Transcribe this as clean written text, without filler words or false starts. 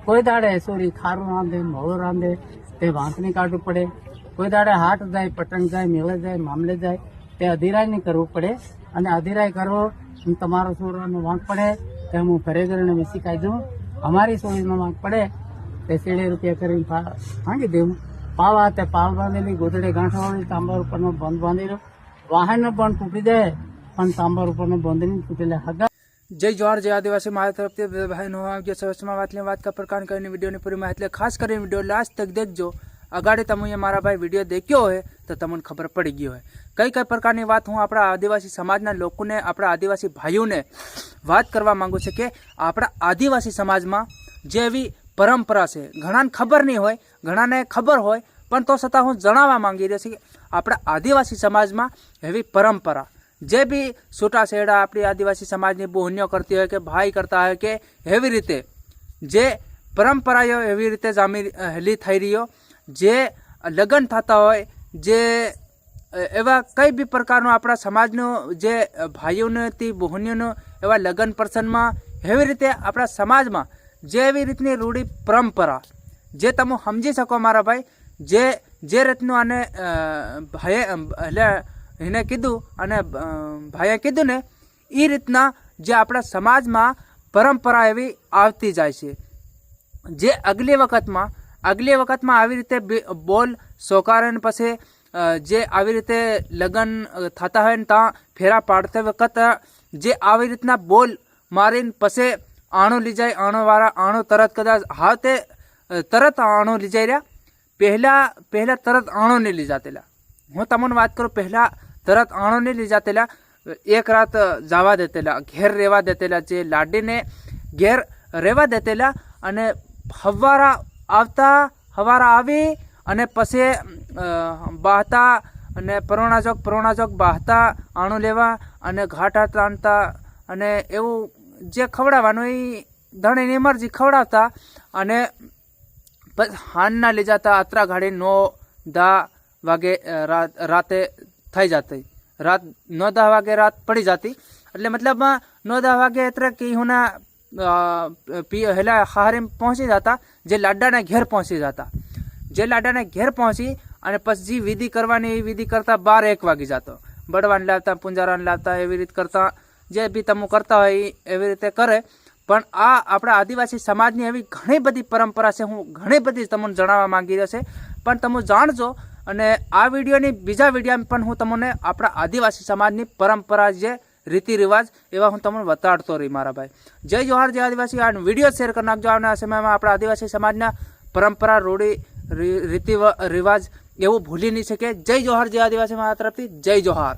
कोई दाड़े सोरी खारू रांधे मोड़ो रांधे ते वांकनी काढવું પડે। કોઈ દાડે હાટ જાય, પટણ જાય, મેળે જાય, મામલે જાય તે અધિરાય નહીં કરવું પડે અને અધિરાય કરવો તમારો છોરાનો વાંક પડે તે હું ઘરે કરીને મિસી કાઢી દઉં। અમારી સોરીનો વાંક પડે તે સેડે રૂપિયા કરીને ભાંગી દેવું। પાવા તે પાવ બાંધેલી ગોદડે ગાંઠવાળી તાંબર ઉપરનો બંધ બાંધેલો વાહનનો પણ તૂટી જાય પણ તાંબર ઉપરનો બંધ નહીં તૂટેલા હગા। जय जोहार जय आदिवासी मारा तरफ भाई नो बात का प्रकार करने वीडियो ने पूरी माहिती खास कर वीडियो लास्ट तक देखो। अगाड़ी तमे मारा भाई वीडियो देखो है तो तमने खबर पड़ी गई है कई कई प्रकार की बात हूँ अपना आदिवासी समाजना लोग ने अपना आदिवासी भाईओ ने बात करवा मांगू छे कि अपना आदिवासी समाज में जेवी परंपरा से घणा खबर नहीं होय, घणा ने खबर होय पण तो छतां हूँ जणाववा मांगी रह्यो छुं कि अपना आदिवासी समाज में एवी परंपरा जे भी छूटा छेड़ा अपनी आदिवासी समाज की बहनियों करती है कि भाई करता है कि एवी रीते जे परंपराओ एवी रीते जामेली थई रह्यो जे लग्न थता होय जे एवा कई भी प्रकारनो अपना समाजनो जे भाईओ थी बहनियों एवा लग्न प्रसंग में एवी रीते अपना समाज में जे एवी रीतनी रूढ़ी परंपरा जे तमे समझी सको मारा भाई जे जे रीतनु आने भाई એને કીધું અને ભાઈએ કીધું ને એ રીતના જે આપણા સમાજમાં પરંપરા એવી આવતી જાય છે જે આગલી વખતમાં આવી રીતે બોલ સોકારે પછી જે આવી રીતે લગ્ન થતા હોય ને ત્યાં ફેરા પાડતા વખત જે આવી રીતના બોલ મારીને પછી આણું લઈ જાય આણોવાળા આણું તરત કદાચ હા તે તરત આણું લઈ જાય રહ્યા પહેલા તરત આણું નહીં લઈ જાતેલા। હું તમને વાત કરું પહેલા तरत आणो नहीं ली जातेला एक रात जावा देतेला घेर रेवा देतेला जे लाडी ने घेर रेवा देतेला अने हवारा आवी अने पछी बहता अने परोणा चौक बहता आणो लेवा अने घाटा ताणता अने एवं जे खवड़ावानुं ए धणीनी मरजी खवड़ावता अने हानना लई जाता अतरा घाड़ी 9-10 वागे राते थी जाती रात 9-10 वागे रात पड़ी जाती એટલે મતલબ 9-10 વાગે એટલે કે હુના હેલા હારે પહોંચી જતા જે લાડાના ઘેર પહોંચી જતા જે લાડાના ઘેર પહોંચી અને પછી વિધિ કરવાની વિધિ કરતા 12-1 વાગી જતો બળવાન લાવતા પુંજારાન લાવતા એવી રીત કરતા જે બી તમે કરતા હોય એવી રીતે કરે। પણ આ આપણા આદિવાસી સમાજની એવી ઘણી બધી પરંપરા છે હું ઘણી બધી તમને જણાવવા માંગી રહ્યો છે પણ તમે જાણજો અને આ વિડીયોની બીજા વિડીયોમાં પણ હું તમને આપણા આદિવાસી સમાજની પરંપરા જે રીતિ रिवाज एवं हूँ तमने बताड़तो रही मारा भाई। जय जोहार जय आदिवासी आ वीडियो शेर कर नाखजो। आवनारा समय में अपना आदिवासी समाजना परंपरा रूढ़ी रीति रिवाज एवं भूली नहीं सके। जय जोहार जय आदिवासी मारा तरफथी जय जोहार।